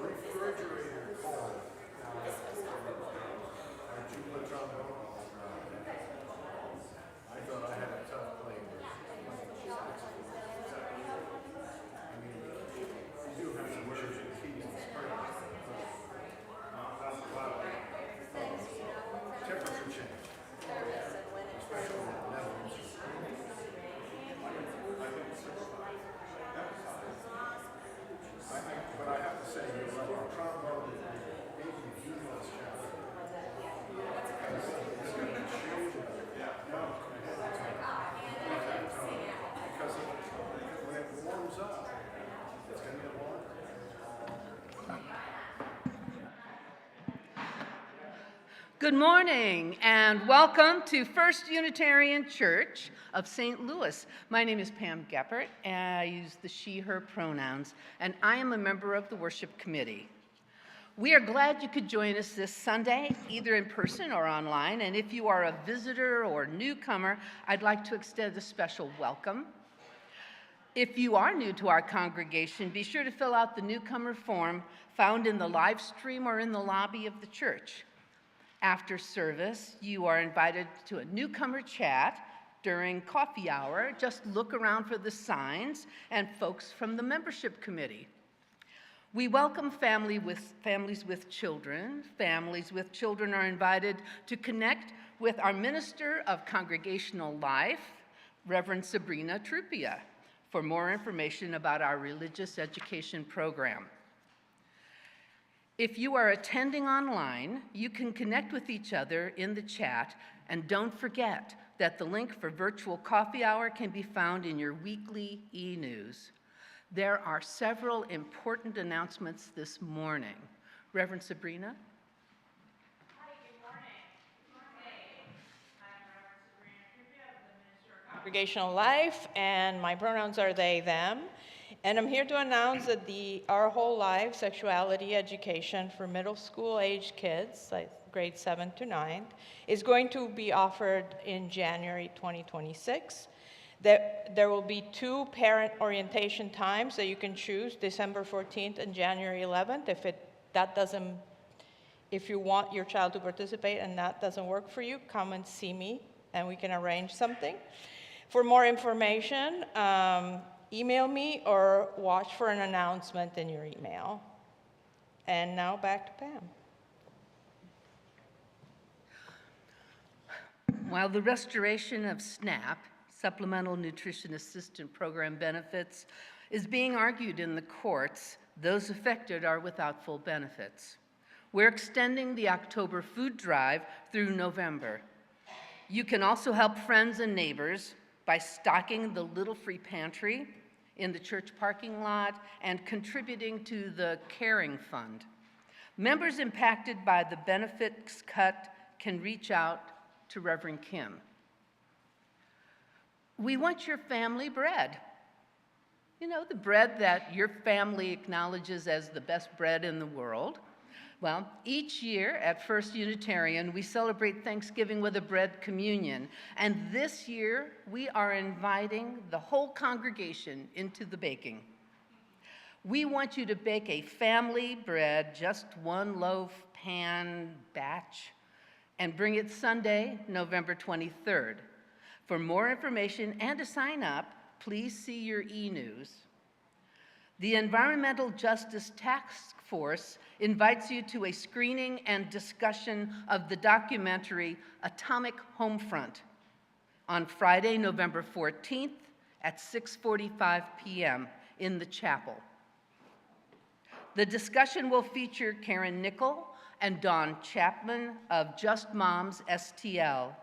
Refrigerator cold. Tuba trombone. I thought I had a tough playing this. I mean, you do have some words and keys and springs. Temperature change. Especially in the Netherlands. But I have to say, you're right. Trombone is maybe the most challenging. Because when it warms up, it's going to get warmer. Good morning and welcome to First Unitarian Church of St. Louis. My name is Pam Geppert and I use the she, her pronouns, and I am a member of the worship committee. We are glad you could join us this Sunday, either in person or online, and if you are a visitor or newcomer, I'd like to extend a special welcome. If you are new to our congregation, be sure to fill out the newcomer form found in the live stream or in the lobby of the church. After service, you are invited to a newcomer chat during coffee hour. Just look around for the signs and folks from the membership committee. We welcome families with children. Families with children are invited to connect with our Minister of Congregational Life, Reverend Sabrina Trupia, for more information about our religious education program. If you are attending online, you can connect with each other in the chat, and don't forget that the link for virtual coffee hour can be found in your weekly e-news. There are several important announcements this morning. Reverend Sabrina? Hi, good morning. I'm Reverend Sabrina Trupia, the Minister of Congregational Life, and my pronouns are they, them. And I'm here to announce that our whole life sexuality education for middle school age kids, like grades 7 to 9, is going to be offered in January 2026. There will be 2 parent orientation times that you can choose, December 14th and January 11th. If you want your child to participate and that doesn't work for you, come and see me and we can arrange something. For more information, email me or watch for an announcement in your email. And now back to Pam. While the restoration of SNAP, Supplemental Nutrition Assistance Program benefits, is being argued in the courts, those affected are without full benefits. We're extending the October food drive through November. You can also help friends and neighbors by stocking the Little Free Pantry in the church parking lot and contributing to the Caring Fund. Members impacted by the benefits cut can reach out to Reverend Kim. We want your family bread. You know, the bread that your family acknowledges as the best bread in the world. Well, each year at First Unitarian, we celebrate Thanksgiving with a bread communion. And this year, we are inviting the whole congregation into the baking. We want you to bake a family bread, just 1 loaf, pan, batch, and bring it Sunday, November 23rd. For more information and to sign up, please see your e-news. The Environmental Justice Task Force invites you to a screening and discussion of the documentary Atomic Homefront on Friday, November 14th at 6:45 p.m. in the chapel. The discussion will feature Karen Nickel and Dawn Chapman of Just Moms STL.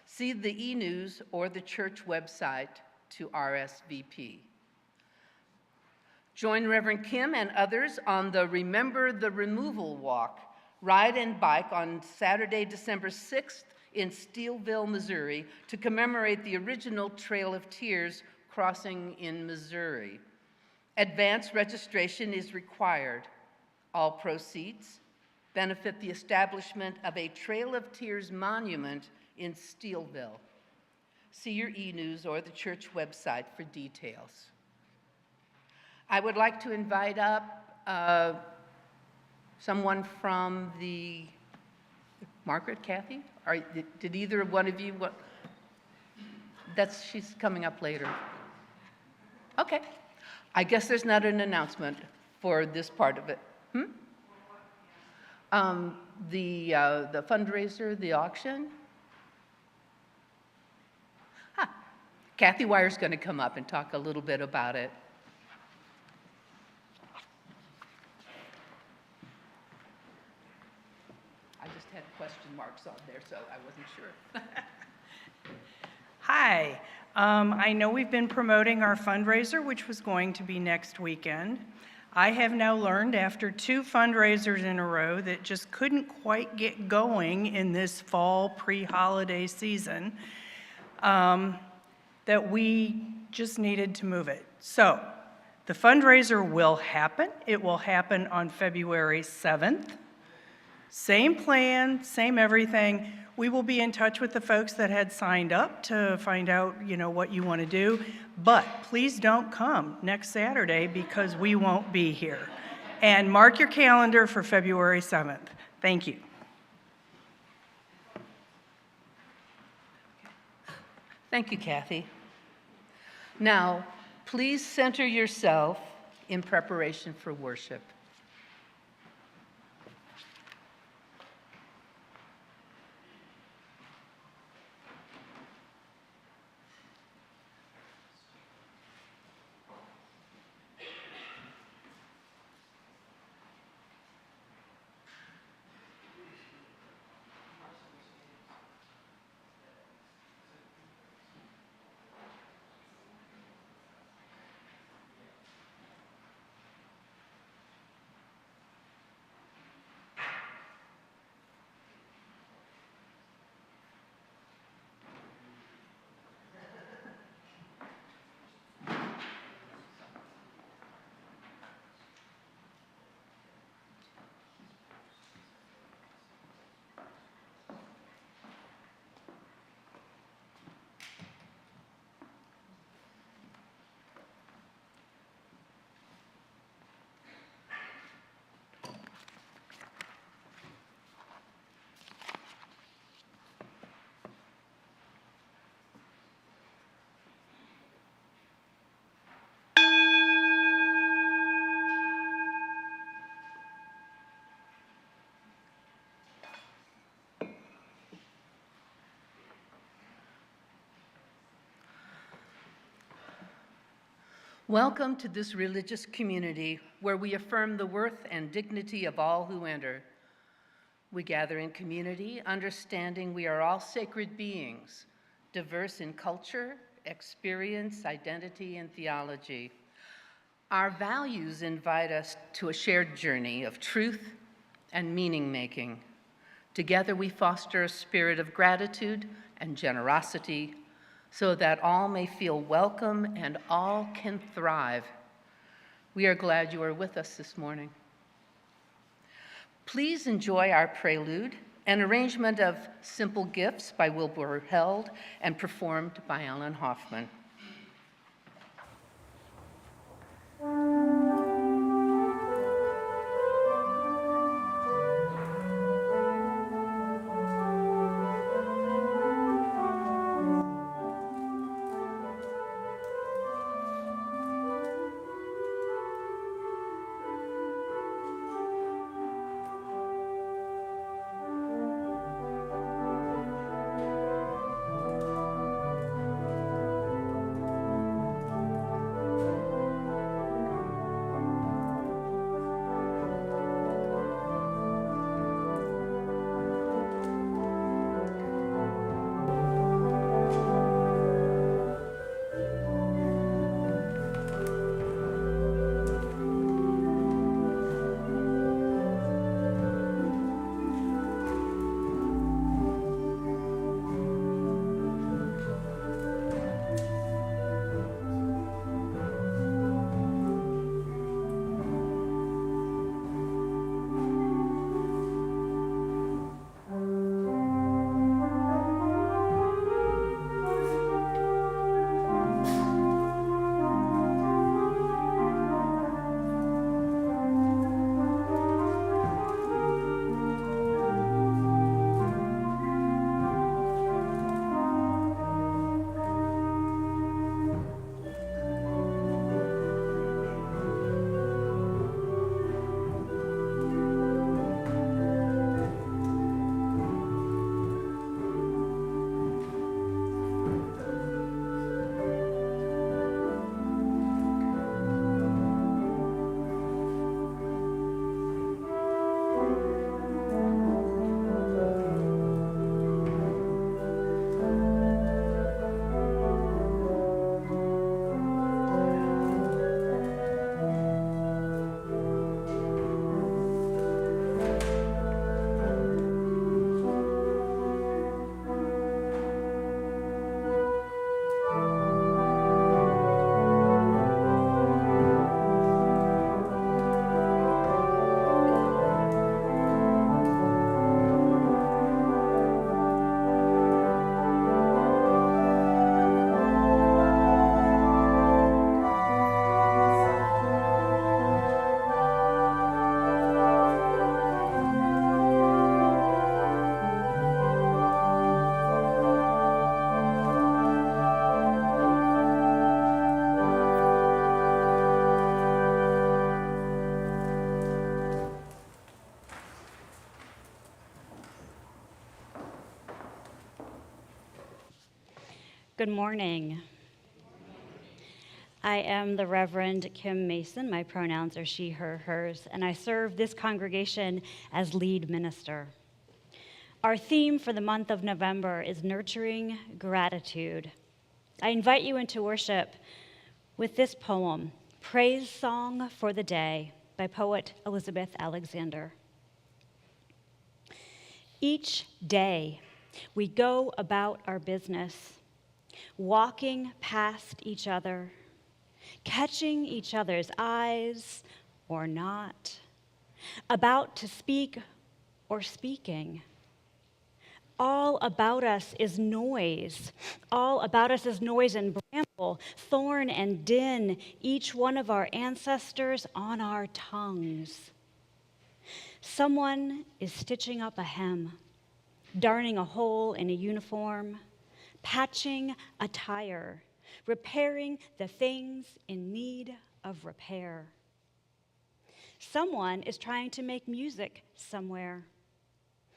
See the e-news or the church website to RSVP. Join Reverend Kim and others on the Remember the Removal Walk, ride and bike on Saturday, December 6th in Steelville, Missouri, to commemorate the original Trail of Tears crossing in Missouri. Advance registration is required. All proceeds benefit the establishment of a Trail of Tears monument in Steelville. See your e-news or the church website for details. I would like to invite up someone from the, Margaret, Kathy? Did either one of you, she's coming up later. Okay. I guess there's not an announcement for this part of it. The fundraiser, the auction. Kathy Wire's going to come up and talk a little bit about it. I just had question marks on there, so I wasn't sure. Hi. I know we've been promoting our fundraiser, which was going to be next weekend. I have now learned after 2 fundraisers in a row that just couldn't quite get going in this fall pre-holiday season, that we just needed to move it. So the fundraiser will happen. It will happen on February 7th. Same plan, same everything. We will be in touch with the folks that had signed up to find out, what you want to do. But please don't come next Saturday because we won't be here. And mark your calendar for February 7th. Thank you. Thank you, Kathy. Now, please center yourself in preparation for worship. Welcome to this religious community where we affirm the worth and dignity of all who enter. We gather in community, understanding we are all sacred beings, diverse in culture, experience, identity, and theology. Our values invite us to a shared journey of truth and meaning-making. Together we foster a spirit of gratitude and generosity, so that all may feel welcome and all can thrive. We are glad you are with us this morning. Please enjoy our prelude, an arrangement of Simple Gifts by Wilbur Held and performed by Alan Hoffman. Good morning. I am the Reverend Kim Mason. My pronouns are she, her, hers, and I serve this congregation as lead minister. Our theme for the month of November is nurturing gratitude. I invite you into worship with this poem, Praise Song for the Day, by poet Elizabeth Alexander. Each day, we go about our business, walking past each other, catching each other's eyes or not, about to speak or speaking. All about us is noise. All about us is noise and bramble, thorn and din, each one of our ancestors on our tongues. Someone is stitching up a hem, darning a hole in a uniform, patching a tire, repairing the things in need of repair. Someone is trying to make music somewhere,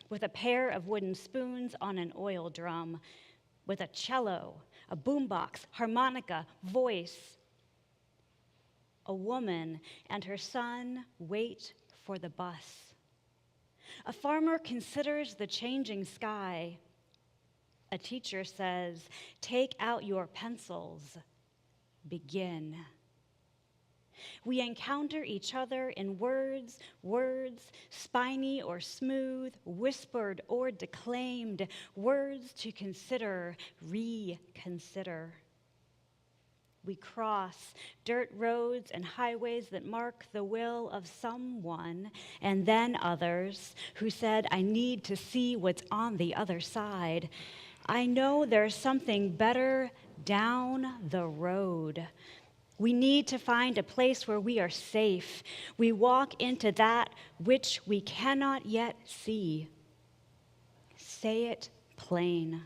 with a pair of wooden spoons on an oil drum, with a cello, a boombox, harmonica, voice. A woman and her son wait for the bus. A farmer considers the changing sky. A teacher says, "Take out your pencils, begin." We encounter each other in words, spiny or smooth, whispered or declaimed, words to consider, reconsider. We cross dirt roads and highways that mark the will of someone, and then others who said, "I need to see what's on the other side. I know there's something better down the road." We need to find a place where we are safe. We walk into that which we cannot yet see. Say it plain,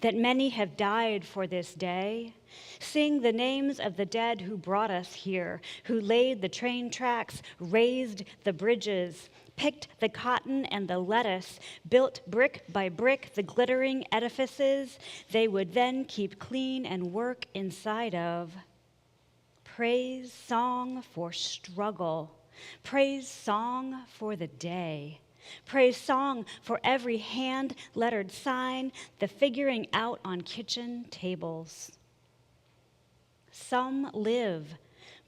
that many have died for this day. Sing the names of the dead who brought us here, who laid the train tracks, raised the bridges, picked the cotton and the lettuce, built brick by brick the glittering edifices they would then keep clean and work inside of. Praise song for struggle. Praise song for the day. Praise song for every hand-lettered sign, the figuring out on kitchen tables. Some live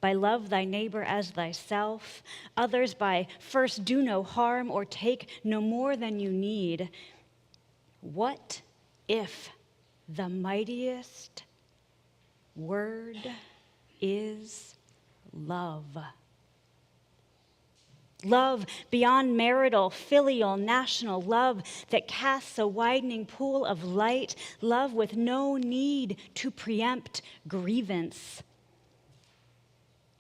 by love thy neighbor as thyself, others by first do no harm or take no more than you need. What if the mightiest word is love? Love beyond marital, filial, national, love that casts a widening pool of light, love with no need to preempt grievance.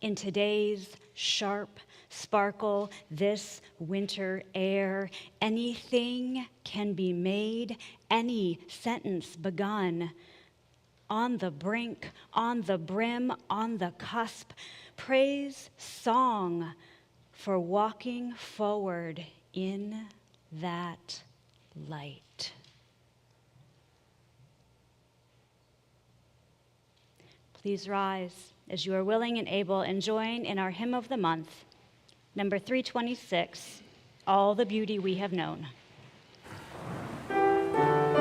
In today's sharp sparkle, this winter air, anything can be made, any sentence begun. On the brink, on the brim, on the cusp, praise song for walking forward in that light. Please rise as you are willing and able and join in our hymn of the month, number 326, All the Beauty We Have Known. Amen.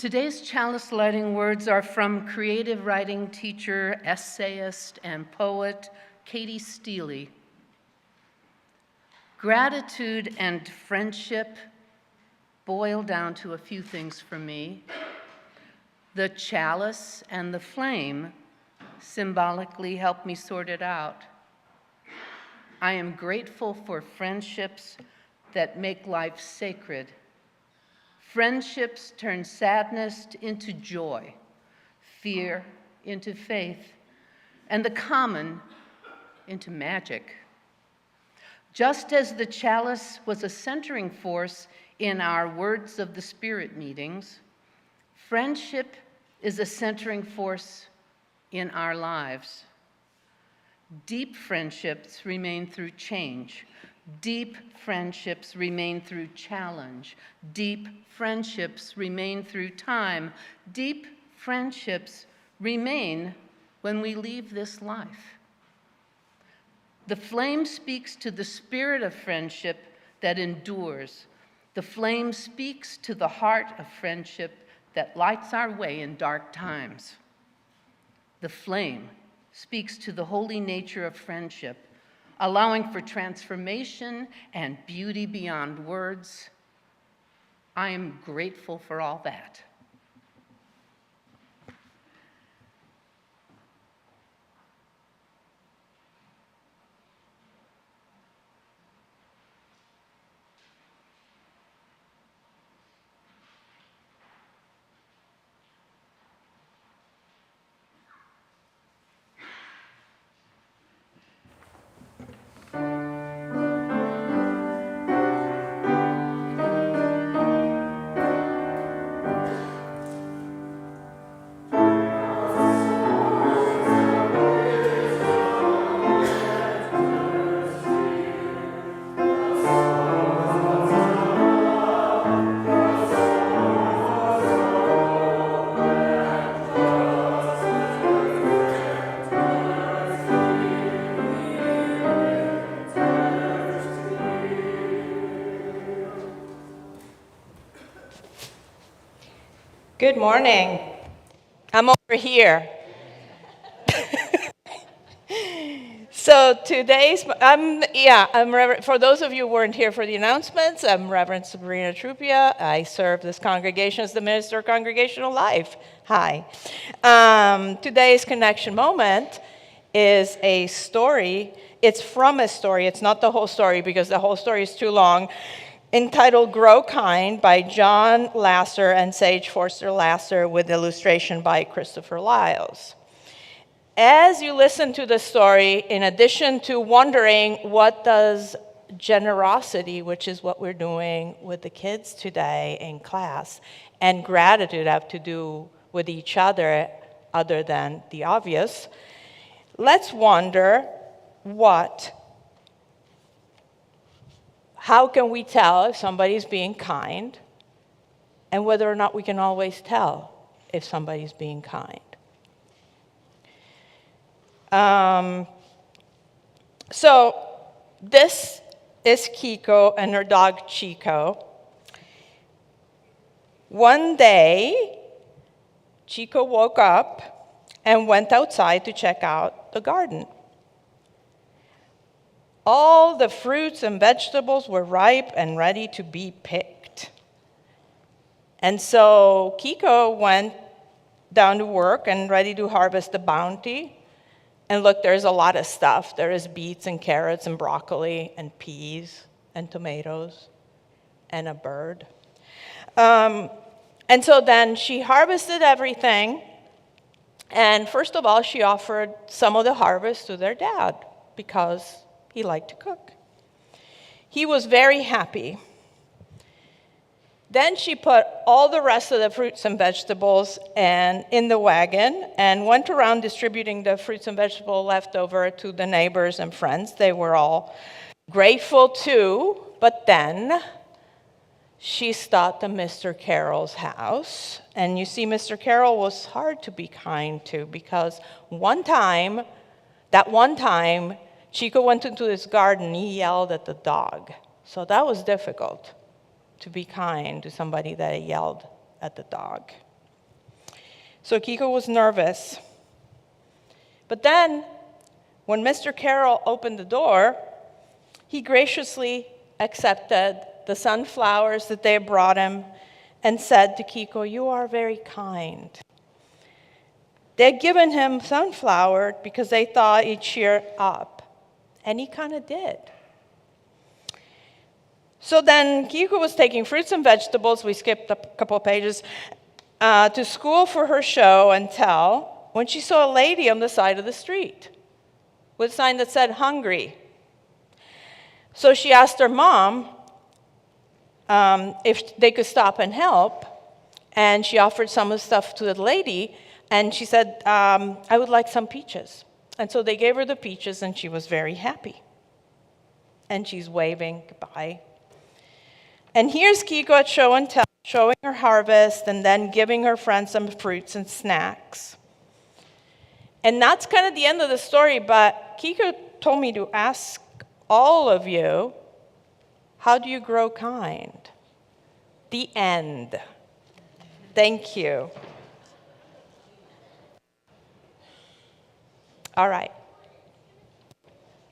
Today's chalice lighting words are from creative writing teacher, essayist, and poet Katie Steele. Gratitude and friendship boil down to a few things for me. The chalice and the flame symbolically help me sort it out. I am grateful for friendships that make life sacred. Friendships turn sadness into joy, fear into faith, and the common into magic. Just as the chalice was a centering force in our Words of the Spirit meetings, friendship is a centering force in our lives. Deep friendships remain through change. Deep friendships remain through challenge. Deep friendships remain through time. Deep friendships remain when we leave this life. The flame speaks to the spirit of friendship that endures. The flame speaks to the heart of friendship that lights our way in dark times. The flame speaks to the holy nature of friendship, allowing for transformation and beauty beyond words. I am grateful for all that. Good morning. I'm over here. So today's, for those of you who weren't here for the announcements, I'm Reverend Sabrina Trupia. I serve this congregation as the Minister of Congregational Life. Hi. Today's connection moment is a story. It's from a story. It's not the whole story because the whole story is too long. Entitled Grow Kind by John Lasser and Sage Forster Lasser with illustration by Christopher Lyles. As you listen to the story, in addition to wondering what does generosity, which is what we're doing with the kids today in class, and gratitude have to do with each other than the obvious, let's wonder how can we tell if somebody's being kind, and whether or not we can always tell if somebody's being kind. So this is Kiko and her dog Chico. One day, Chico woke up and went outside to check out the garden. All the fruits and vegetables were ripe and ready to be picked. And so Kiko went down to work and ready to harvest the bounty. And look, there's a lot of stuff. There is beets and carrots and broccoli and peas and tomatoes and a bird. And so then she harvested everything. And first of all, she offered some of the harvest to their dad because he liked to cook. He was very happy. Then she put all the rest of the fruits and vegetables in the wagon and went around distributing the fruits and vegetables left over to the neighbors and friends. They were all grateful too, but then she stopped at Mr. Carroll's house. And you see, Mr. Carroll was hard to be kind to because one time, Chico went into his garden, he yelled at the dog. So that was difficult, to be kind to somebody that yelled at the dog. So Kiko was nervous. But then, when Mr. Carroll opened the door, he graciously accepted the sunflowers that they brought him and said to Kiko, "You are very kind." They had given him sunflower because they thought he'd cheer up, and he kind of did. So then Kiko was taking fruits and vegetables, we skipped a couple of pages, to school for her show and tell when she saw a lady on the side of the street with a sign that said hungry. So she asked her mom if they could stop and help, and she offered some of the stuff to the lady, and she said, "I would like some peaches." And so they gave her the peaches, and she was very happy. And she's waving goodbye. And here's Kiko at show and tell, showing her harvest and then giving her friends some fruits and snacks. And that's kind of the end of the story, but Kiko told me to ask all of you, how do you grow kind? The end. Thank you. All right.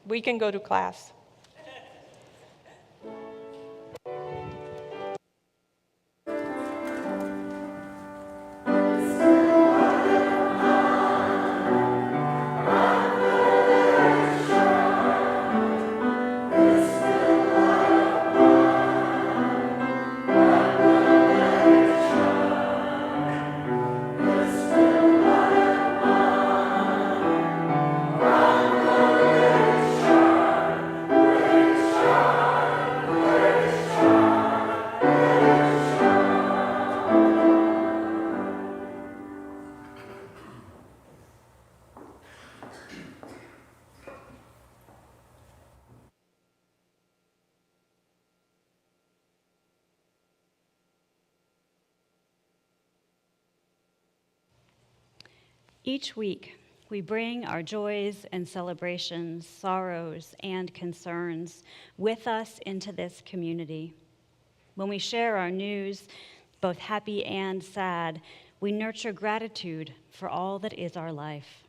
We can go to class. Each week, we bring our joys and celebrations, sorrows and concerns with us into this community. When we share our news, both happy and sad, we nurture gratitude for all that is our life.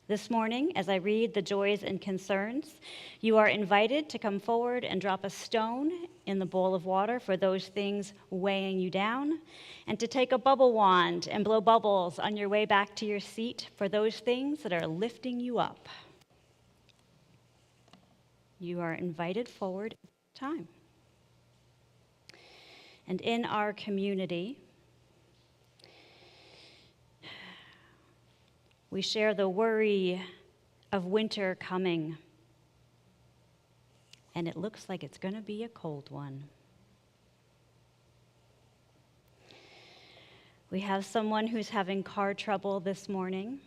This morning, as I read the joys and concerns, you are invited to come forward and drop a stone in the bowl of water for those things weighing you down, and to take a bubble wand and blow bubbles on your way back to your seat for those things that are lifting you up. You are invited forward at this time. And in our community, we share the worry of winter coming, and it looks like it's going to be a cold one. We have someone who's having car trouble this morning.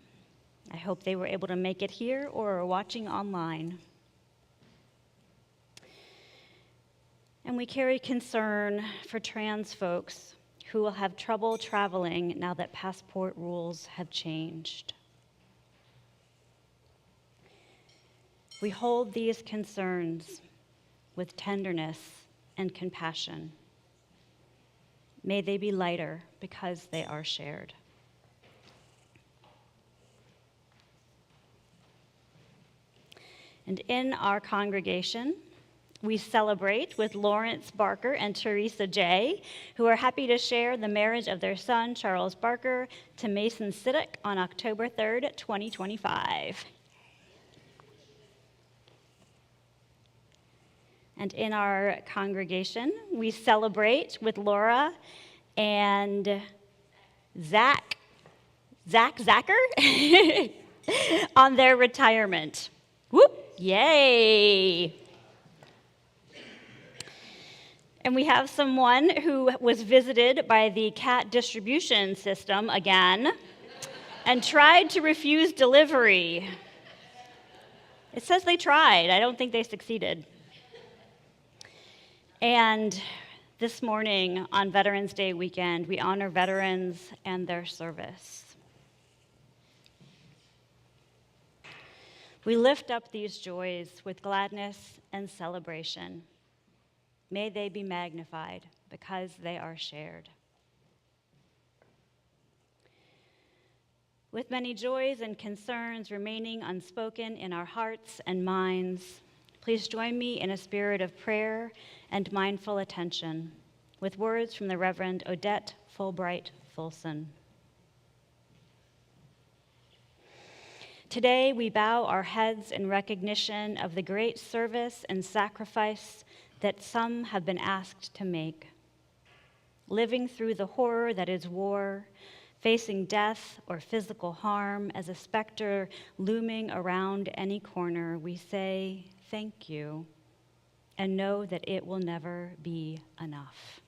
I hope they were able to make it here or are watching online. And we carry concern for trans folks who will have trouble traveling now that passport rules have changed. We hold these concerns with tenderness and compassion. May they be lighter because they are shared. And in our congregation, we celebrate with Lawrence Barker and Teresa J., who are happy to share the marriage of their son, Charles Barker, to Mason Siddick on October 3rd, 2025. And in our congregation, we celebrate with Laura and Zacker on their retirement. Whoop, yay. And we have someone who was visited by the cat distribution system again and tried to refuse delivery. It says they tried. I don't think they succeeded. And this morning on Veterans Day weekend, we honor veterans and their service. We lift up these joys with gladness and celebration. May they be magnified because they are shared. With many joys and concerns remaining unspoken in our hearts and minds, please join me in a spirit of prayer and mindful attention with words from the Reverend Odette Fulbright Fulson. Today, we bow our heads in recognition of the great service and sacrifice that some have been asked to make. Living through the horror that is war, facing death or physical harm as a specter looming around any corner, we say thank you and know that it will never be enough.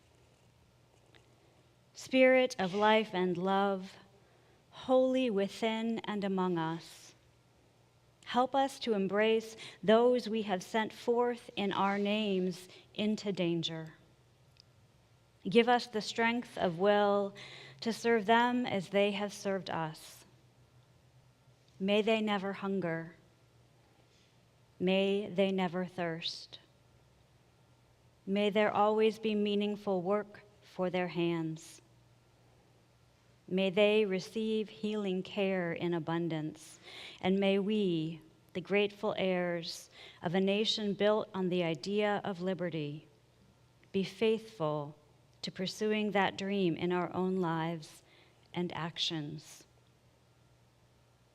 Spirit of life and love, holy within and among us, help us to embrace those we have sent forth in our names into danger. Give us the strength of will to serve them as they have served us. May they never hunger. May they never thirst. May there always be meaningful work for their hands. May they receive healing care in abundance, and may we, the grateful heirs of a nation built on the idea of liberty, be faithful to pursuing that dream in our own lives and actions.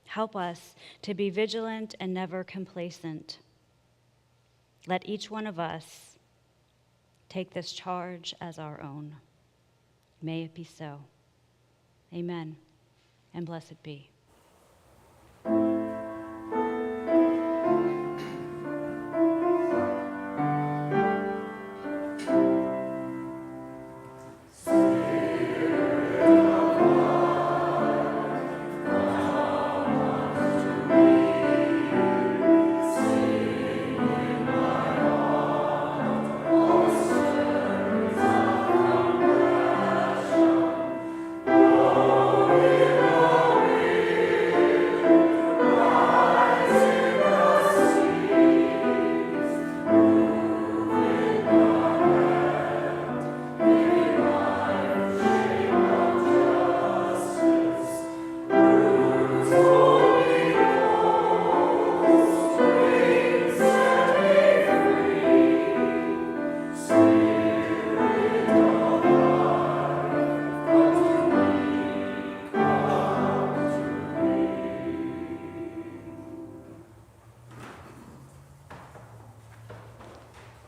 Help us to be vigilant and never complacent. Let each one of us take this charge as our own. May it be so. Amen, and blessed be.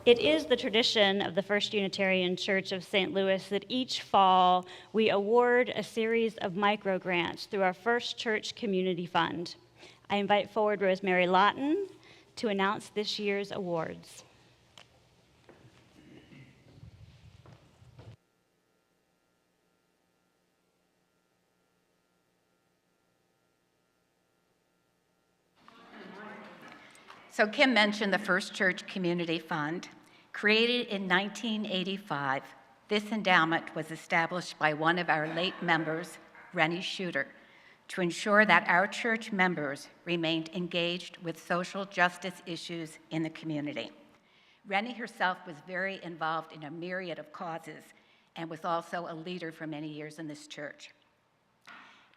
It is the tradition of the First Unitarian Church of St. Louis that each fall we award a series of microgrants through our First Church Community Fund. I invite forward Rosemary Lawton to announce this year's awards. So Kim mentioned the First Church Community Fund. Created in 1985, this endowment was established by one of our late members, Rennie Shooter, to ensure that our church members remained engaged with social justice issues in the community. Rennie herself was very involved in a myriad of causes and was also a leader for many years in this church.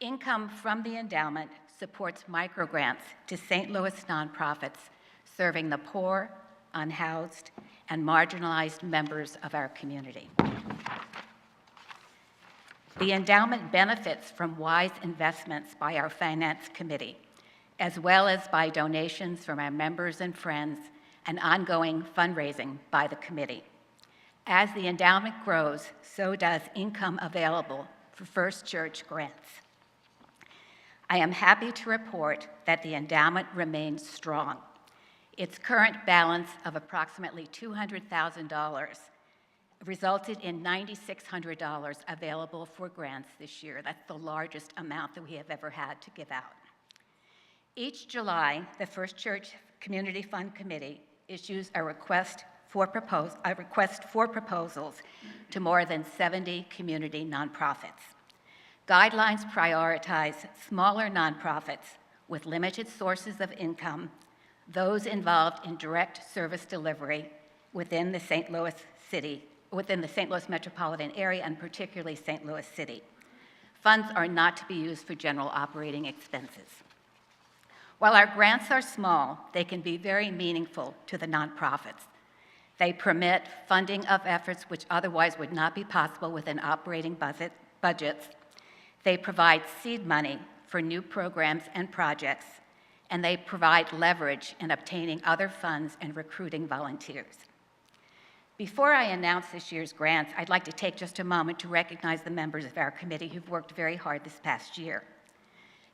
Income from the endowment supports microgrants to St. Louis nonprofits serving the poor, unhoused, and marginalized members of our community. The endowment benefits from wise investments by our finance committee, as well as by donations from our members and friends and ongoing fundraising by the committee. As the endowment grows, so does income available for First Church grants. I am happy to report that the endowment remains strong. Its current balance of approximately $200,000 resulted in $9,600 available for grants this year. That's the largest amount that we have ever had to give out. Each July, the First Church Community Fund Committee issues a request for proposals to more than 70 community nonprofits. Guidelines prioritize smaller nonprofits with limited sources of income, those involved in direct service delivery within the St. Louis metropolitan area, and particularly St. Louis City. Funds are not to be used for general operating expenses. While our grants are small, they can be very meaningful to the nonprofits. They permit funding of efforts which otherwise would not be possible within operating budgets. They provide seed money for new programs and projects, and they provide leverage in obtaining other funds and recruiting volunteers. Before I announce this year's grants, I'd like to take just a moment to recognize the members of our committee who've worked very hard this past year.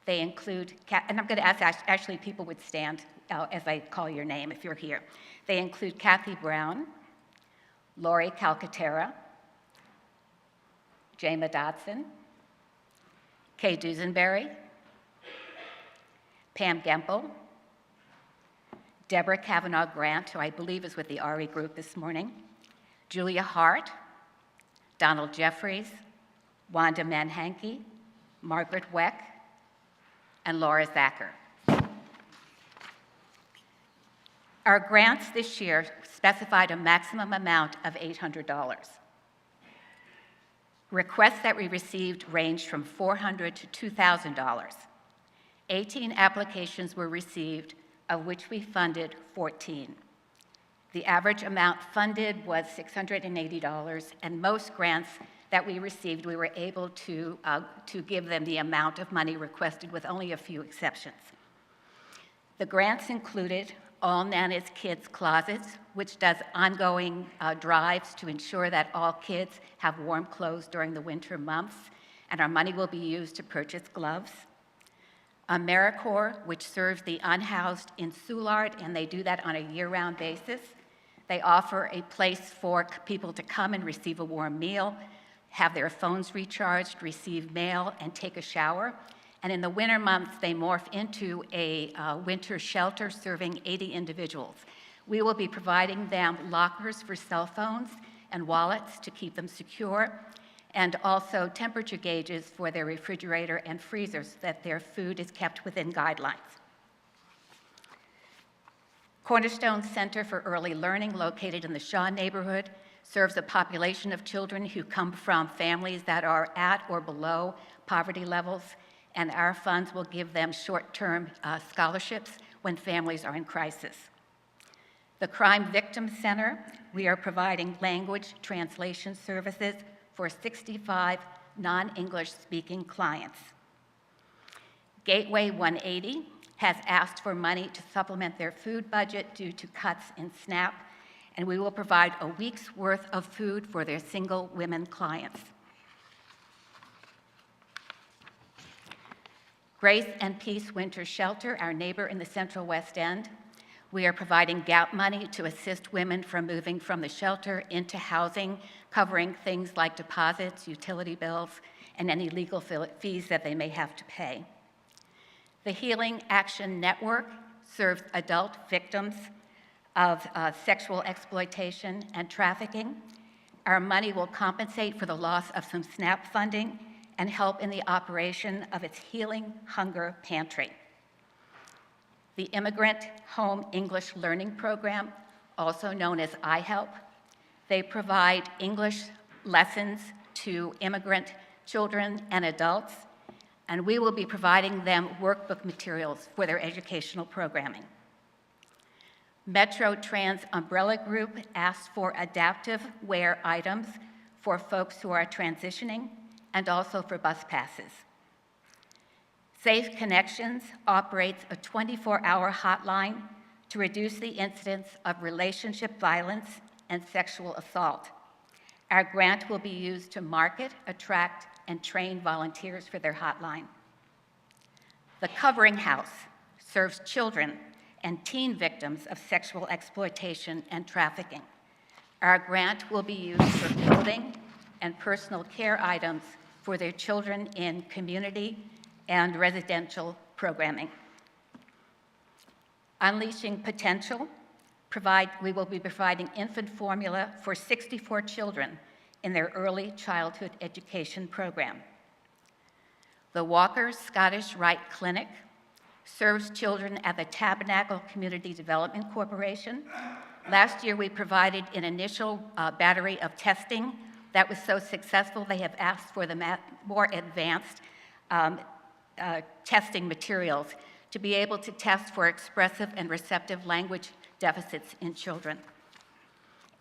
They include, and I'm going to ask actually people would stand as I call your name if you're here. They include Kathy Brown, Lori Calcaterra, Jama Dodson, Kay Dusenberry, Pam Gemple, Deborah Kavanaugh Grant, who I believe is with the RE group this morning, Julia Hart, Donald Jeffries, Wanda Manhanke, Margaret Weck, and Laura Zacher. Our grants this year specified a maximum amount of $800. Requests that we received ranged from $400 to $2,000. 18 applications were received, of which we funded 14. The average amount funded was $680, and most grants that we received, we were able to give them the amount of money requested with only a few exceptions. The grants included All Nana's Kids Closets, which does ongoing drives to ensure that all kids have warm clothes during the winter months, and our money will be used to purchase gloves. AmeriCorps, which serves the unhoused in Soulard, and they do that on a year-round basis. They offer a place for people to come and receive a warm meal, have their phones recharged, receive mail, and take a shower. And in the winter months, they morph into a winter shelter serving 80 individuals. We will be providing them lockers for cell phones and wallets to keep them secure, and also temperature gauges for their refrigerator and freezers so that their food is kept within guidelines. Cornerstone Center for Early Learning, located in the Shaw neighborhood, serves a population of children who come from families that are at or below poverty levels, and our funds will give them short-term scholarships when families are in crisis. The Crime Victim Center, we are providing language translation services for 65 non-English speaking clients. Gateway 180 has asked for money to supplement their food budget due to cuts in SNAP, and we will provide a week's worth of food for their single women clients. Grace and Peace Winter Shelter, our neighbor in the Central West End. We are providing gap money to assist women from moving from the shelter into housing, covering things like deposits, utility bills, and any legal fees that they may have to pay. The Healing Action Network serves adult victims of sexual exploitation and trafficking. Our money will compensate for the loss of some SNAP funding and help in the operation of its Healing Hunger Pantry. The Immigrant Home English Learning Program, also known as iHelp, they provide English lessons to immigrant children and adults, and we will be providing them workbook materials for their educational programming. Metro Trans Umbrella Group asks for adaptive wear items for folks who are transitioning and also for bus passes. Safe Connections operates a 24-hour hotline to reduce the incidence of relationship violence and sexual assault. Our grant will be used to market, attract, and train volunteers for their hotline. The Covering House serves children and teen victims of sexual exploitation and trafficking. Our grant will be used for clothing and personal care items for their children in community and residential programming. Unleashing Potential, we will be providing infant formula for 64 children in their early childhood education program. The Walker Scottish Rite Clinic serves children at the Tabernacle Community Development Corporation. Last year, we provided an initial battery of testing that was so successful they have asked for the more advanced testing materials to be able to test for expressive and receptive language deficits in children.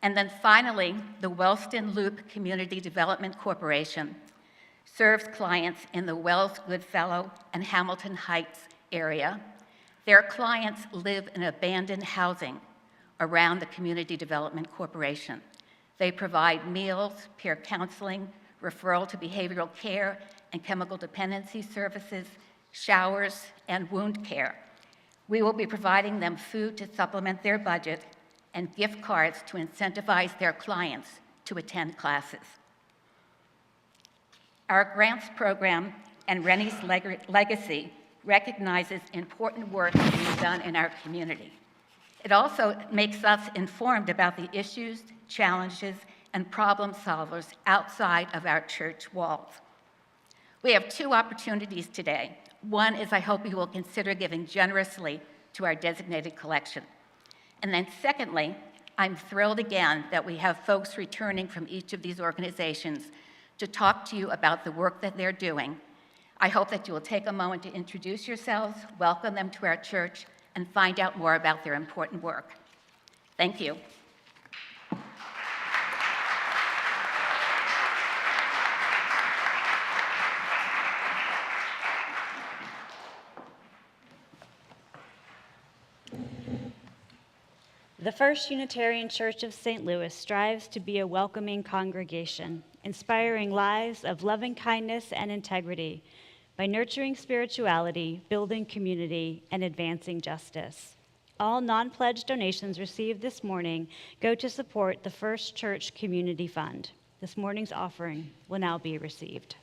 And then finally, the Wellston Loop Community Development Corporation serves clients in the Wells Goodfellow and Hamilton Heights area. Their clients live in abandoned housing around the Community Development Corporation. They provide meals, peer counseling, referral to behavioral care and chemical dependency services, showers, and wound care. We will be providing them food to supplement their budget and gift cards to incentivize their clients to attend classes. Our grants program and Rennie's Legacy recognizes important work being done in our community. It also makes us informed about the issues, challenges, and problem solvers outside of our church walls. We have two opportunities today. One is I hope you will consider giving generously to our designated collection. And then secondly, I'm thrilled again that we have folks returning from each of these organizations to talk to you about the work that they're doing. I hope that you will take a moment to introduce yourselves, welcome them to our church, and find out more about their important work. Thank you. The First Unitarian Church of St. Louis strives to be a welcoming congregation, inspiring lives of loving kindness and integrity by nurturing spirituality, building community, and advancing justice. All non-pledged donations received this morning go to support the First Church Community Fund. This morning's offering will now be received.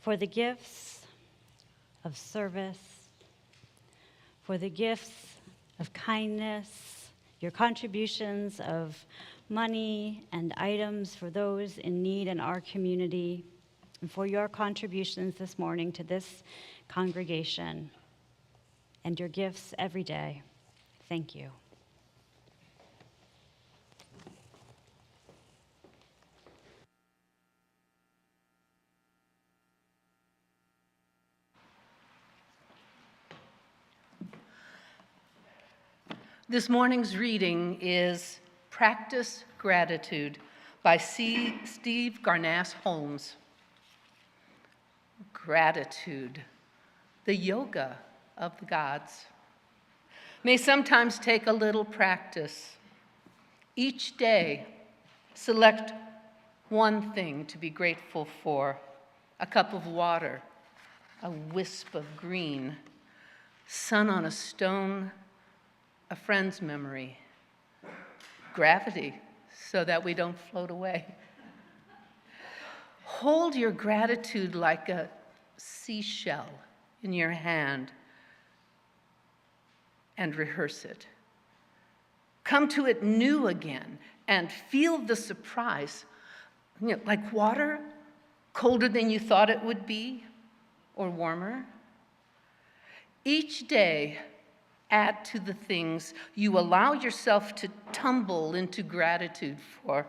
for the gifts of service, for the gifts of kindness, your contributions of money and items for those in need in our community, and for your contributions this morning to this congregation and your gifts every day. Thank you. This morning's reading is Practice Gratitude by Steve Garnaas Holmes. Gratitude, the yoga of the gods, may sometimes take a little practice. Each day, select one thing to be grateful for: a cup of water, a wisp of green, sun on a stone, a friend's memory, gravity so that we don't float away. Hold your gratitude like a seashell in your hand and rehearse it. Come to it new again and feel the surprise. Like water, colder than you thought it would be, or warmer. Each day, add to the things you allow yourself to tumble into gratitude for,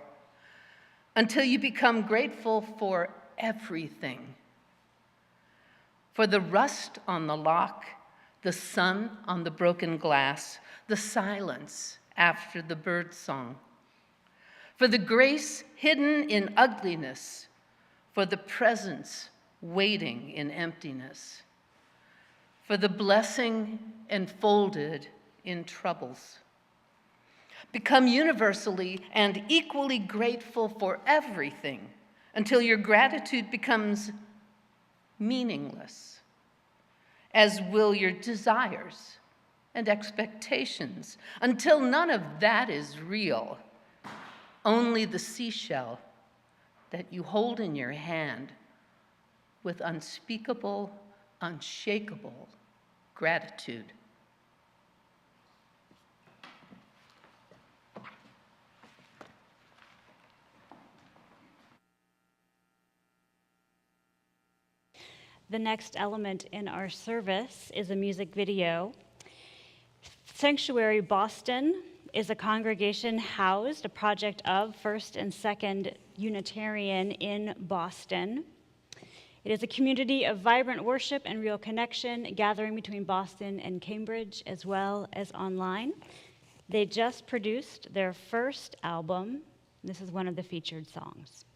until you become grateful for everything. For the rust on the lock, the sun on the broken glass, the silence after the bird song. For the grace hidden in ugliness, for the presence waiting in emptiness. For the blessing enfolded in troubles. Become universally and equally grateful for everything until your gratitude becomes meaningless, as will your desires and expectations, until none of that is real. Only the seashell that you hold in your hand with unspeakable, unshakable gratitude. The next element in our service is a music video. Sanctuary Boston is a congregation housed, a project of First and Second Unitarian in Boston. It is a community of vibrant worship and real connection, gathering between Boston and Cambridge, as well as online. They just produced their first album. This is one of the featured songs.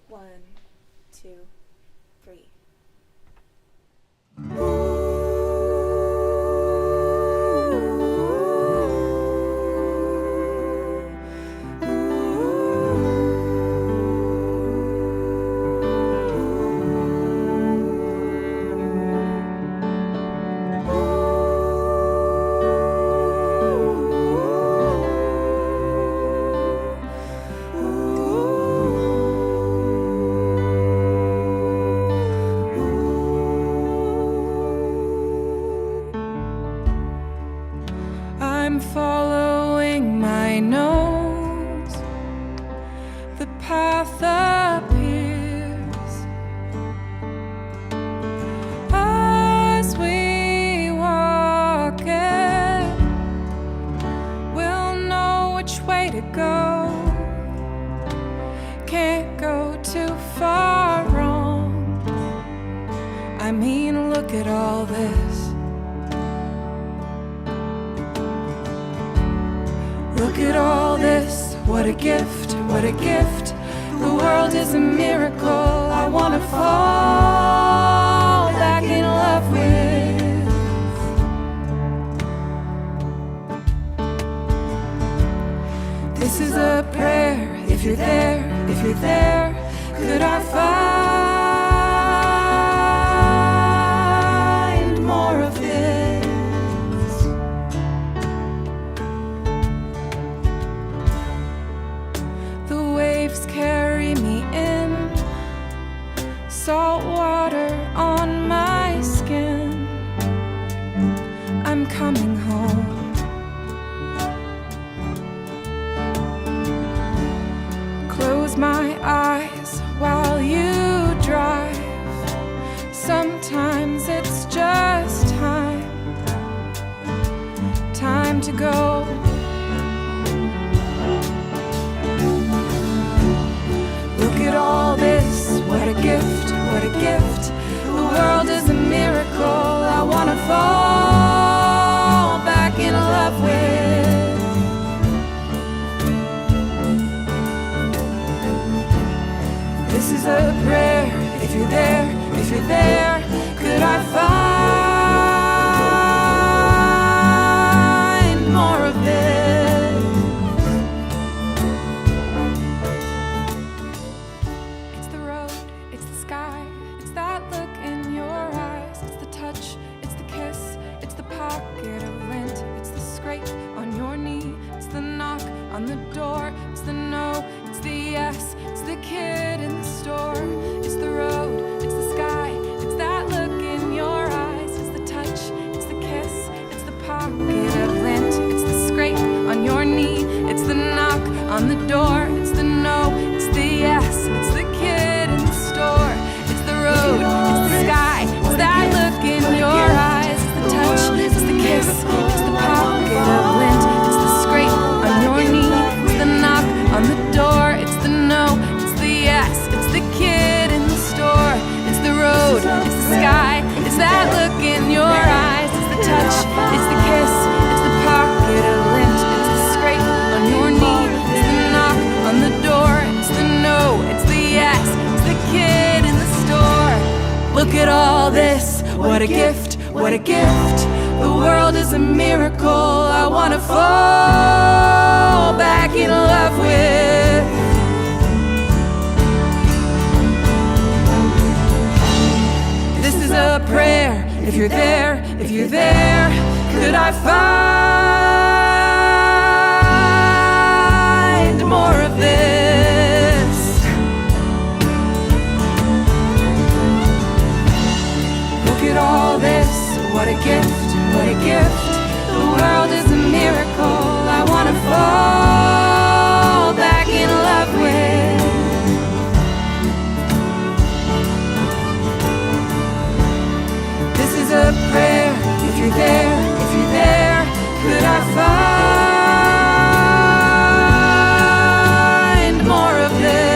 One, two, three. I'm following my nose, the path appears as we walk it. We'll know which way to go, can't go too far wrong. I mean, look at all this. Look at all this, what a gift, what a gift. The world is a miracle I want to fall back in love with. This is a prayer, if you're there, could I find more of this? on the door. It's the no, it's the yes, it's the kid in the store. It's the road, it's the sky, it's that look in your eyes. It's the touch, it's the kiss, it's the pocket of lint. It's the scrape on your knee, it's the knock on the door. It's the no, it's the yes, it's the kid in the store. It's the road, it's the sky, it's that look in your eyes. It's the touch, it's the kiss, it's the pocket of lint. It's the scrape on your knee, it's the knock on the door. It's the no, it's the yes, it's the kid in the store. It's the road, it's the sky, it's that look in your eyes. It's the touch, it's the kiss, it's the pocket of lint. It's the scrape on your knee, it's the knock on the door. It's the no, it's the yes, it's the kid in the store. Look at all this, what a gift, what a gift. The world is a miracle I wanna fall back in love with. This is a prayer, if you're there, if you're there, could I find more of this? Look at all this, what a gift, what a gift. The world is a miracle I wanna fall back in love with. This is a prayer, if you're there, could I find more of this?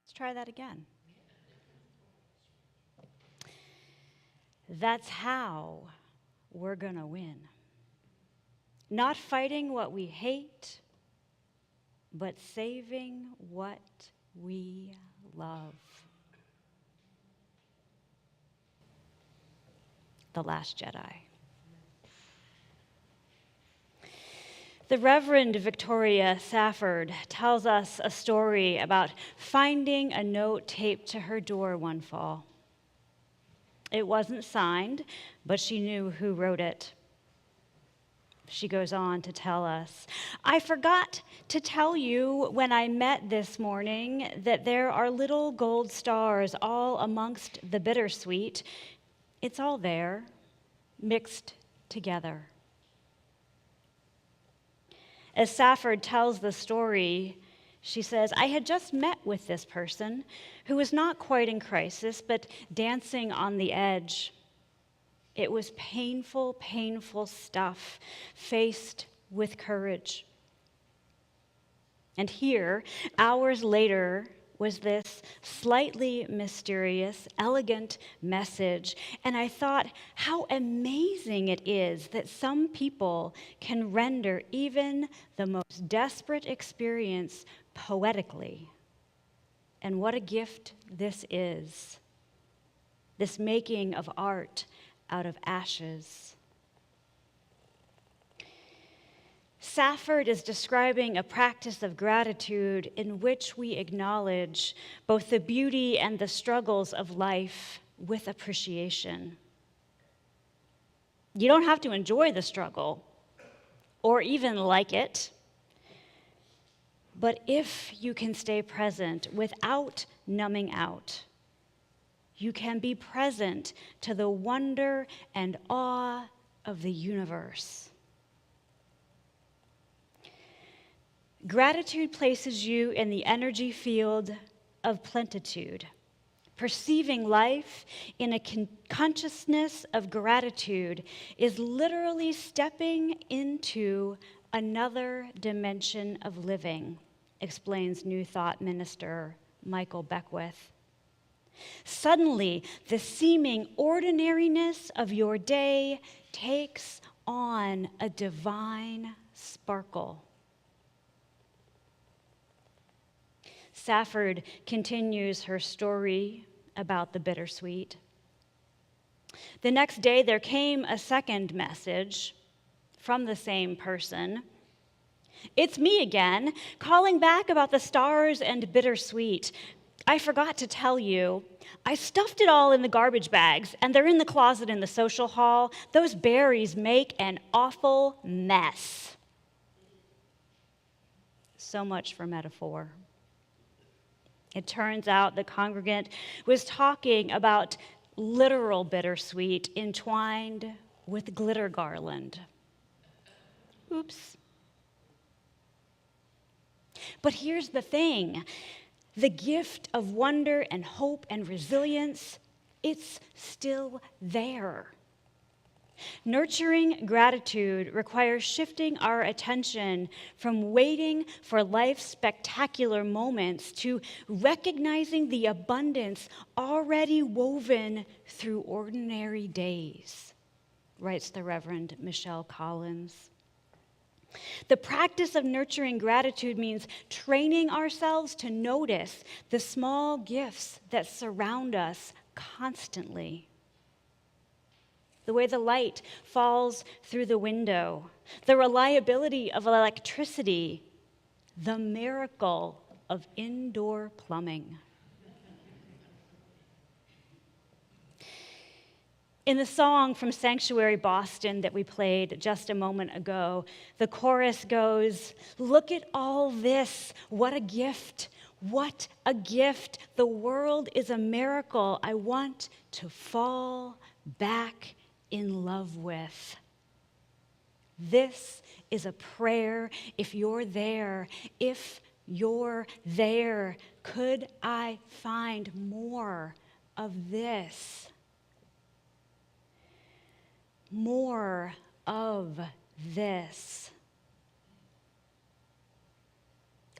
Let's try that again. That's how we're going to win. Not fighting what we hate, but saving what we love. The Last Jedi. The Reverend Victoria Safford tells us a story about finding a note taped to her door one fall. It wasn't signed, but she knew who wrote it. She goes on to tell us, I forgot to tell you when I met this morning that there are little gold stars all amongst the bittersweet. It's all there, mixed together. As Safford tells the story, she says, I had just met with this person who was not quite in crisis, but dancing on the edge. It was painful, painful stuff, faced with courage. And here, hours later, was this slightly mysterious, elegant message. And I thought, how amazing it is that some people can render even the most desperate experience poetically. And what a gift this is, this making of art out of ashes. Safford is describing a practice of gratitude in which we acknowledge both the beauty and the struggles of life with appreciation. You don't have to enjoy the struggle. or even like it. But if you can stay present without numbing out, you can be present to the wonder and awe of the universe. Gratitude places you in the energy field of plenitude. Perceiving life in a consciousness of gratitude is literally stepping into another dimension of living, explains New Thought minister Michael Beckwith. Suddenly, the seeming ordinariness of your day takes on a divine sparkle. Safford continues her story about the bittersweet. The next day, there came a second message from the same person. It's me again, calling back about the stars and bittersweet. I forgot to tell you, I stuffed it all in the garbage bags, and they're in the closet in the social hall. Those berries make an awful mess. So much for metaphor. It turns out the congregant was talking about literal bittersweet entwined with glitter garland. Oops. But here's the thing. The gift of wonder and hope and resilience, it's still there. Nurturing gratitude requires shifting our attention from waiting for life's spectacular moments to recognizing the abundance already woven through ordinary days, writes the Reverend Michelle Collins. The practice of nurturing gratitude means training ourselves to notice the small gifts that surround us constantly. The way the light falls through the window, the reliability of electricity, the miracle of indoor plumbing. In the song from Sanctuary Boston that we played just a moment ago, the chorus goes, "Look at all this, what a gift, what a gift. The world is a miracle I want to fall back in love with." This is a prayer if you're there. If you're there, could I find more of this? More of this.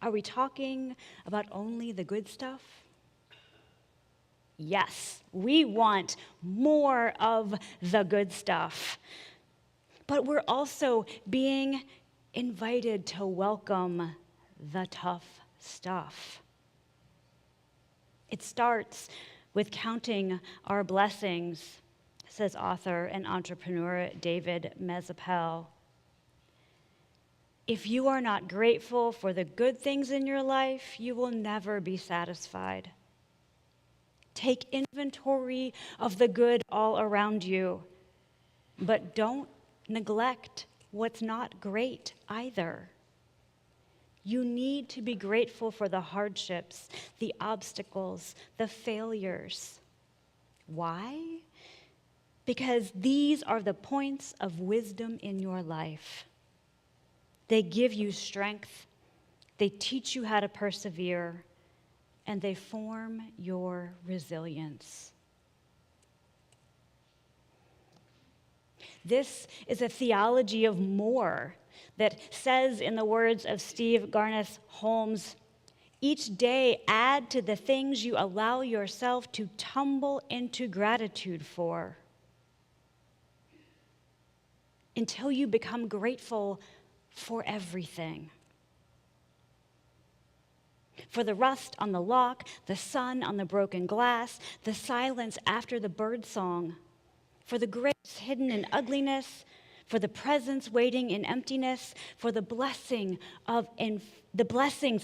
Are we talking about only the good stuff? Yes, we want more of the good stuff. But we're also being invited to welcome the tough stuff. It starts with counting our blessings, says author and entrepreneur David Mezzapel. If you are not grateful for the good things in your life, you will never be satisfied. Take inventory of the good all around you, but don't neglect what's not great either. You need to be grateful for the hardships, the obstacles, the failures. Why? Because these are the points of wisdom in your life. They give you strength, they teach you how to persevere, and they form your resilience. This is a theology of more that says, in the words of Steve Garnath Holmes, each day add to the things you allow yourself to tumble into gratitude for, until you become grateful for everything. For the rust on the lock, the sun on the broken glass, the silence after the bird song, for the grace hidden in ugliness, for the presence waiting in emptiness, for the blessings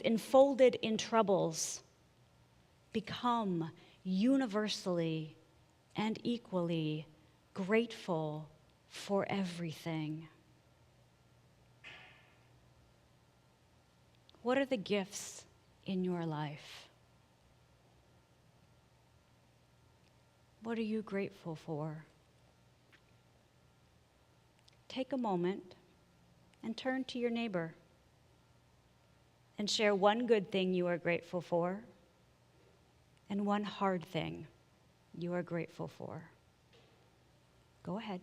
enfolded in troubles. Become universally and equally grateful for everything. What are the gifts in your life? What are you grateful for? Take a moment and turn to your neighbor and share one good thing you are grateful for and one hard thing you are grateful for. Go ahead.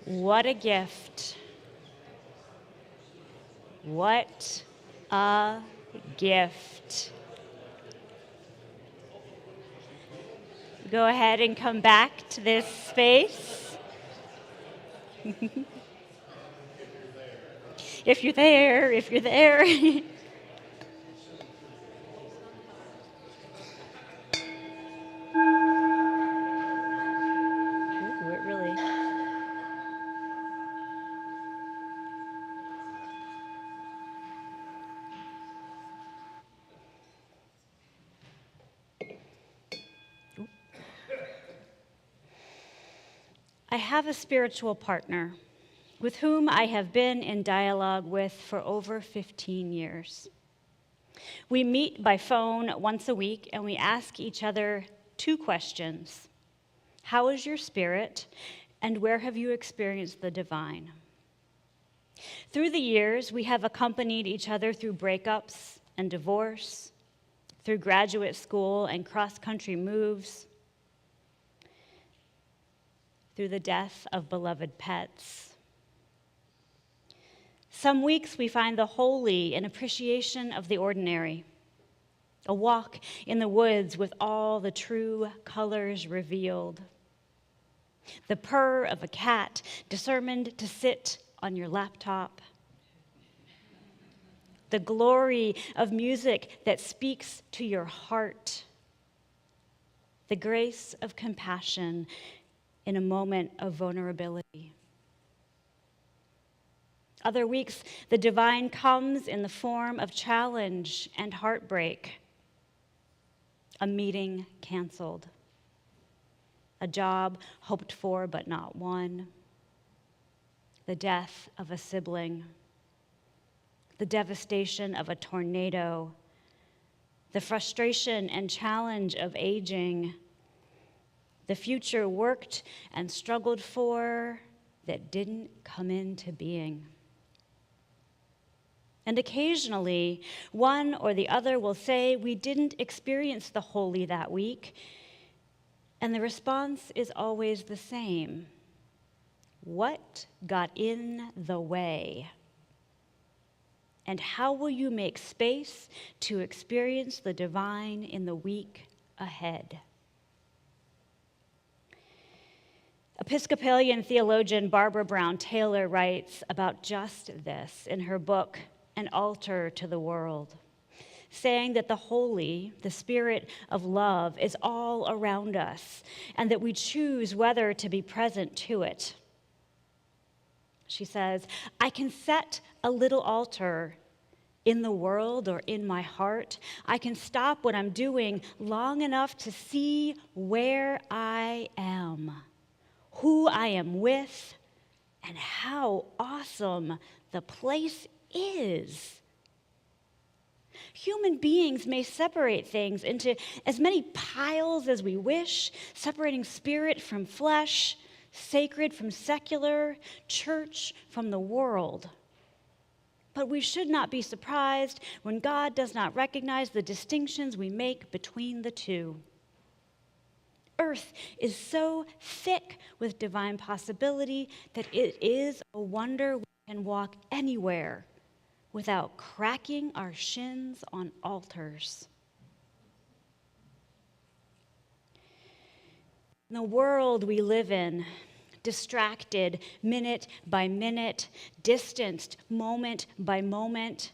What a gift. What a gift. Go ahead and come back to this space. If you're there, if you're there. Ooh, it really. I have a spiritual partner with whom I have been in dialogue with for over 15 years. We meet by phone once a week and we ask each other two questions. How is your spirit, and where have you experienced the divine? Through the years, we have accompanied each other through breakups and divorce, through graduate school and cross-country moves, through the death of beloved pets. Some weeks we find the holy in appreciation of the ordinary, a walk in the woods with all the true colors revealed, the purr of a cat determined to sit on your laptop, the glory of music that speaks to your heart, the grace of compassion in a moment of vulnerability. Other weeks, the divine comes in the form of challenge and heartbreak, a meeting canceled, a job hoped for but not won, the death of a sibling, the devastation of a tornado, the frustration and challenge of aging, the future worked and struggled for that didn't come into being. And occasionally, one or the other will say, we didn't experience the holy that week. And the response is always the same. What got in the way? And how will you make space to experience the divine in the week ahead? Episcopalian theologian Barbara Brown Taylor writes about just this in her book, An Altar to the World, saying that the holy, the spirit of love, is all around us, and that we choose whether to be present to it. She says, I can set a little altar in the world or in my heart. I can stop what I'm doing long enough to see where I am, who I am with, and how awesome the place is. Human beings may separate things into as many piles as we wish, separating spirit from flesh, sacred from secular, church from the world. But we should not be surprised when God does not recognize the distinctions we make between the two. earth is so thick with divine possibility that it is a wonder we can walk anywhere without cracking our shins on altars. In the world we live in, distracted minute by minute, distanced moment by moment,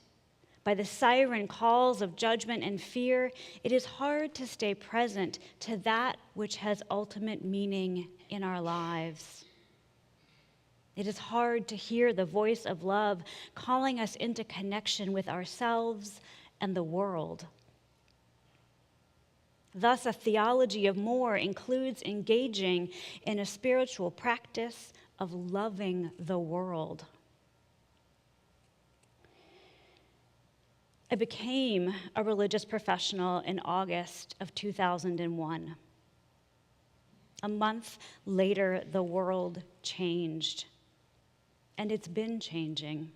by the siren calls of judgment and fear, it is hard to stay present to that which has ultimate meaning in our lives. It is hard to hear the voice of love calling us into connection with ourselves and the world. Thus, a theology of more includes engaging in a spiritual practice of loving the world. I became a religious professional in August of 2001. A month later, the world changed, and it's been changing.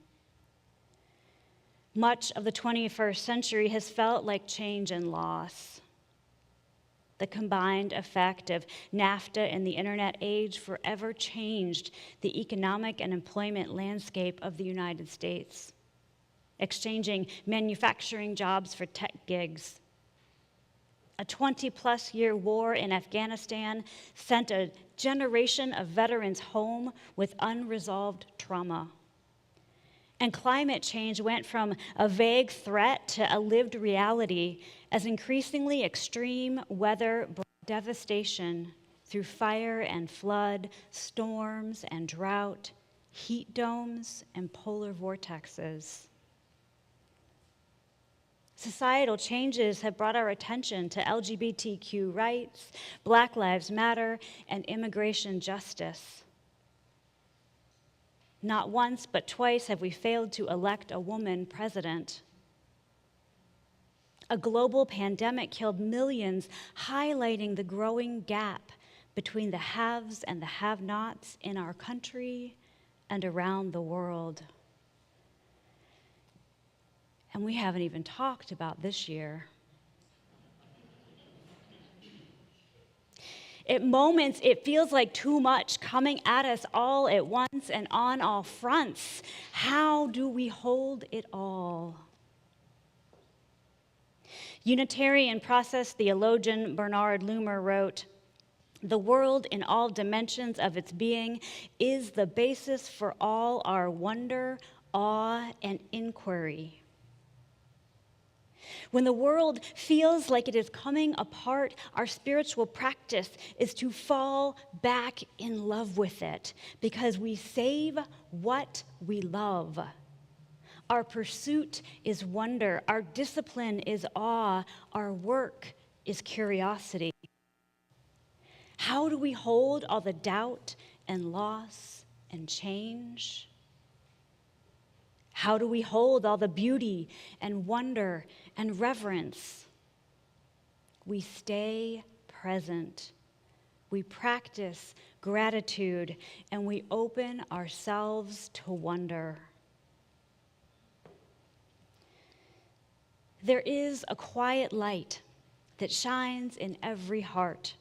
Much of the 21st century has felt like change and loss. The combined effect of NAFTA and the internet age forever changed the economic and employment landscape of the United States, exchanging manufacturing jobs for tech gigs. A 20-plus year war in Afghanistan sent a generation of veterans home with unresolved trauma. And climate change went from a vague threat to a lived reality as increasingly extreme weather brought devastation through fire and flood, storms and drought, heat domes and polar vortexes. Societal changes have brought our attention to LGBTQ rights, Black Lives Matter, and immigration justice. Not once, but twice have we failed to elect a woman president. A global pandemic killed millions, highlighting the growing gap between the haves and the have-nots in our country and around the world. And we haven't even talked about this year. At moments, it feels like too much coming at us all at once and on all fronts. How do we hold it all? Unitarian process theologian Bernard Loomer wrote, "The world in all dimensions of its being is the basis for all our wonder, awe, and inquiry." When the world feels like it is coming apart, our spiritual practice is to fall back in love with it because we save what we love. Our pursuit is wonder, our discipline is awe, our work is curiosity. How do we hold all the doubt and loss and change? How do we hold all the beauty and wonder and reverence? We stay present. We practice gratitude, and we open ourselves to wonder. There is a quiet light that shines in every heart,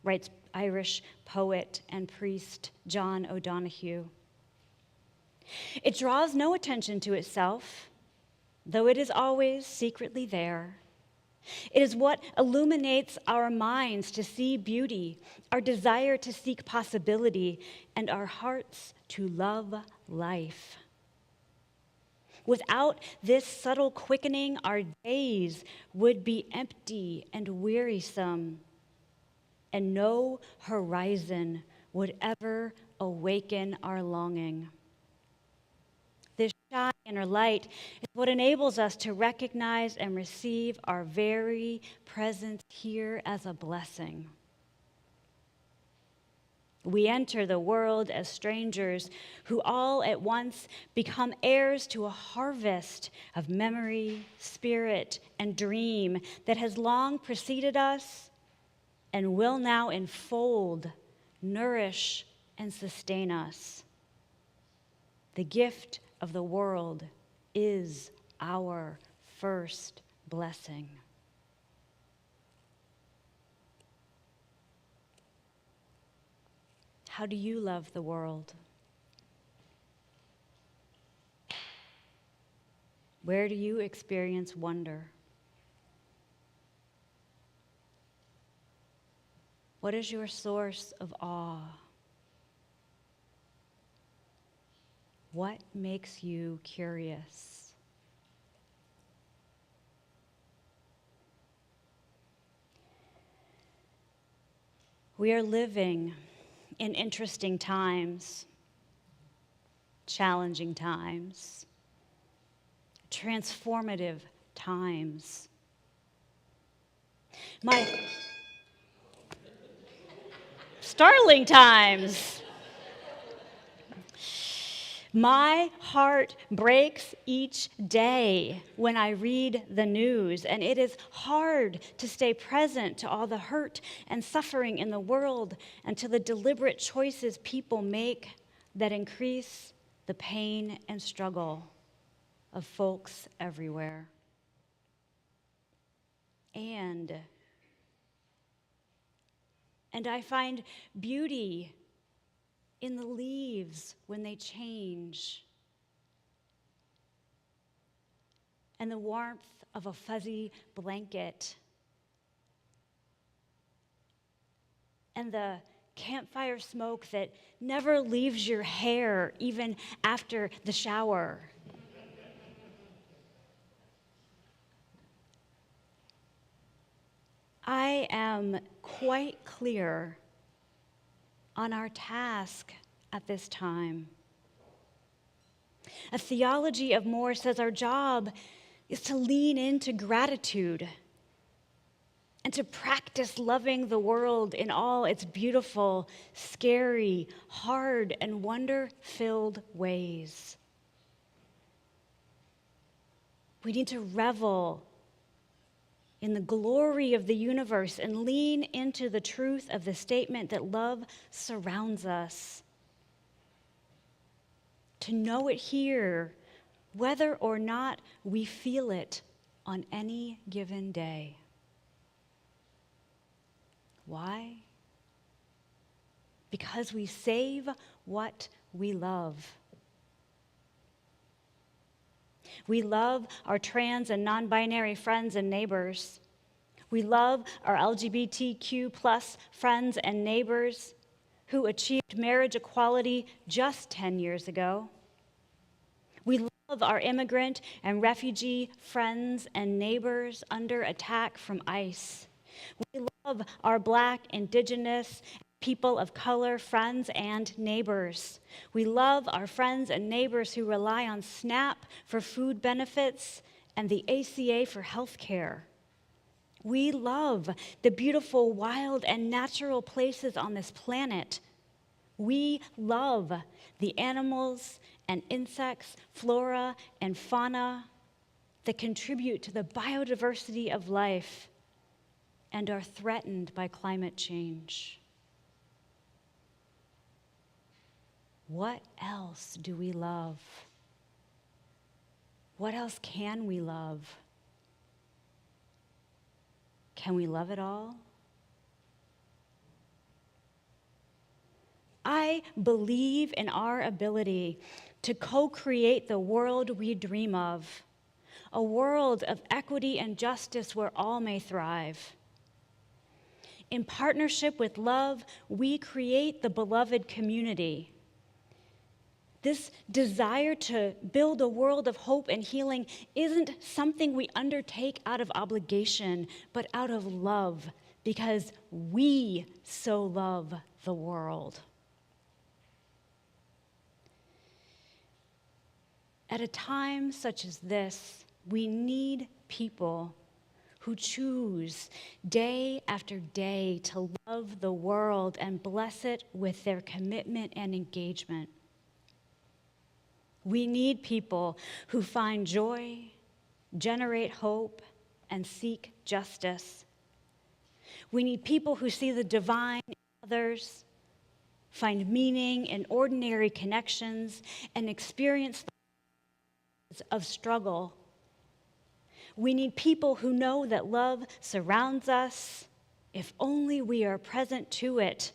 writes Irish poet and priest John O'Donoghue. It draws no attention to itself, though it is always secretly there. It is what illuminates our minds to see beauty, our desire to seek possibility, and our hearts to love life. Without this subtle quickening, our days would be empty and wearisome, and no horizon would ever awaken our longing. This shy inner light is what enables us to recognize and receive our very presence here as a blessing. We enter the world as strangers who all at once become heirs to a harvest of memory, spirit, and dream that has long preceded us and will now enfold, nourish, and sustain us. The gift of the world is our first blessing. How do you love the world? Where do you experience wonder? What is your source of awe? What makes you curious? We are living in interesting times, challenging times, transformative times. Startling times. My heart breaks each day when I read the news, and it is hard to stay present to all the hurt and suffering in the world and to the deliberate choices people make that increase the pain and struggle of folks everywhere. And I find beauty in the leaves when they change, and the warmth of a fuzzy blanket, and the campfire smoke that never leaves your hair even after the shower. I am quite clear on our task at this time. A theology of more says our job is to lean into gratitude and to practice loving the world in all its beautiful, scary, hard, and wonder-filled ways. We need to revel in the glory of the universe and lean into the truth of the statement that love surrounds us. To know it here, whether or not we feel it on any given day. Why? Because we save what we love. We love our trans and non-binary friends and neighbors. We love our LGBTQ plus friends and neighbors who achieved marriage equality just 10 years ago. We love our immigrant and refugee friends and neighbors under attack from ICE. We love our Black, Indigenous, people of color, friends and neighbors. We love our friends and neighbors who rely on SNAP for food benefits and the ACA for health care. We love the beautiful, wild, and natural places on this planet. We love the animals and insects, flora and fauna that contribute to the biodiversity of life and are threatened by climate change. What else do we love? What else can we love? Can we love it all? I believe in our ability to co-create the world we dream of, a world of equity and justice where all may thrive. In partnership with love, we create the beloved community. This desire to build a world of hope and healing isn't something we undertake out of obligation, but out of love, because we so love the world. At a time such as this, we need people who choose day after day to love the world and bless it with their commitment and engagement. We need people who find joy, generate hope, and seek justice. We need people who see the divine in others, find meaning in ordinary connections, and experience the of struggle. We need people who know that love surrounds us if only we are present to it.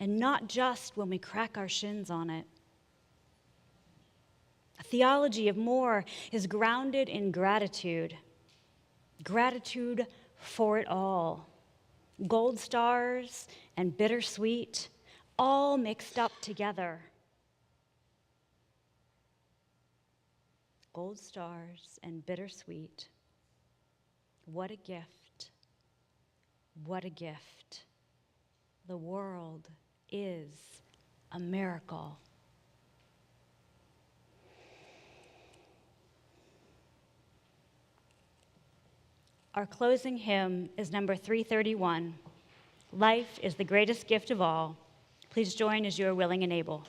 and not just when we crack our shins on it. A theology of more is grounded in gratitude. Gratitude for it all. Gold stars and bittersweet, all mixed up together. Gold stars and bittersweet. What a gift. What a gift. The world is a miracle. Our closing hymn is number 331. Life is the greatest gift of all. Please join as you are willing and able.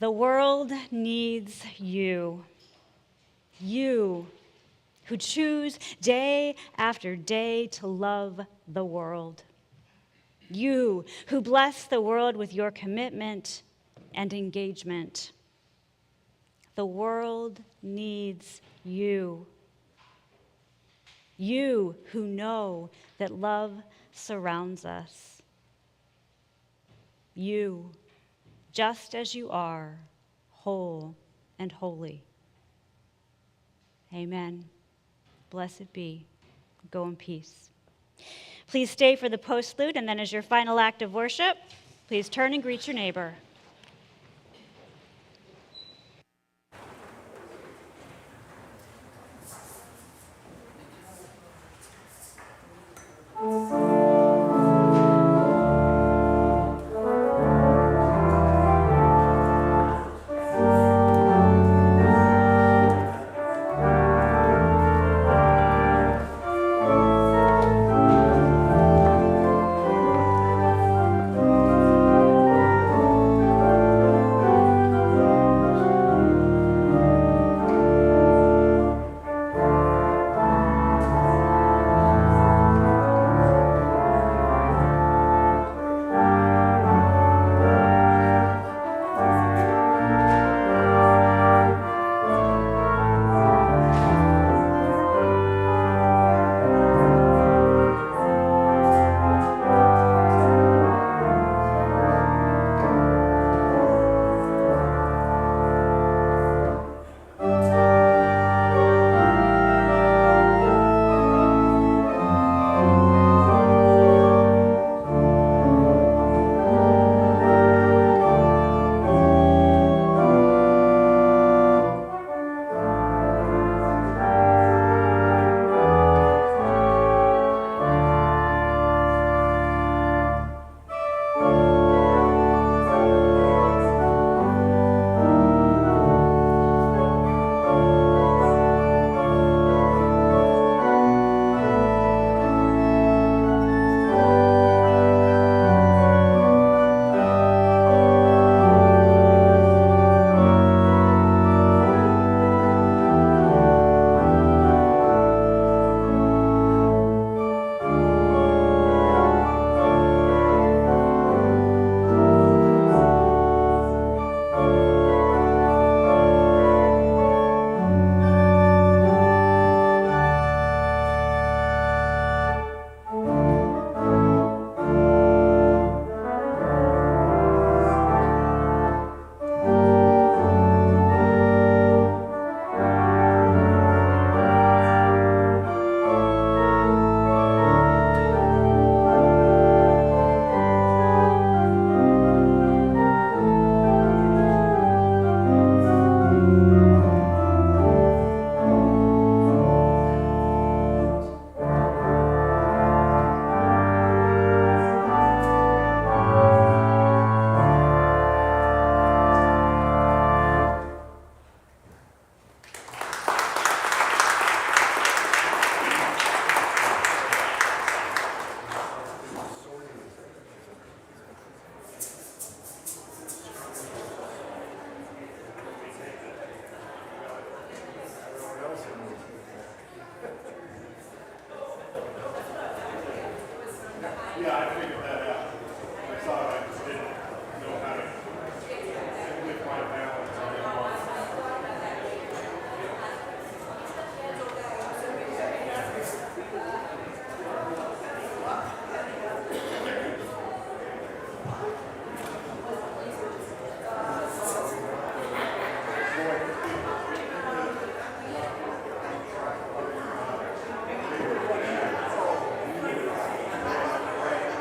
The world needs you. You who choose day after day to love the world. You who bless the world with your commitment and engagement. The world needs you. You who know that love surrounds us. You, just as you are, whole and holy. Amen. Blessed be. Go in peace. Please stay for the postlude, and then as your final act of worship, please turn and greet your neighbor. Yeah, I think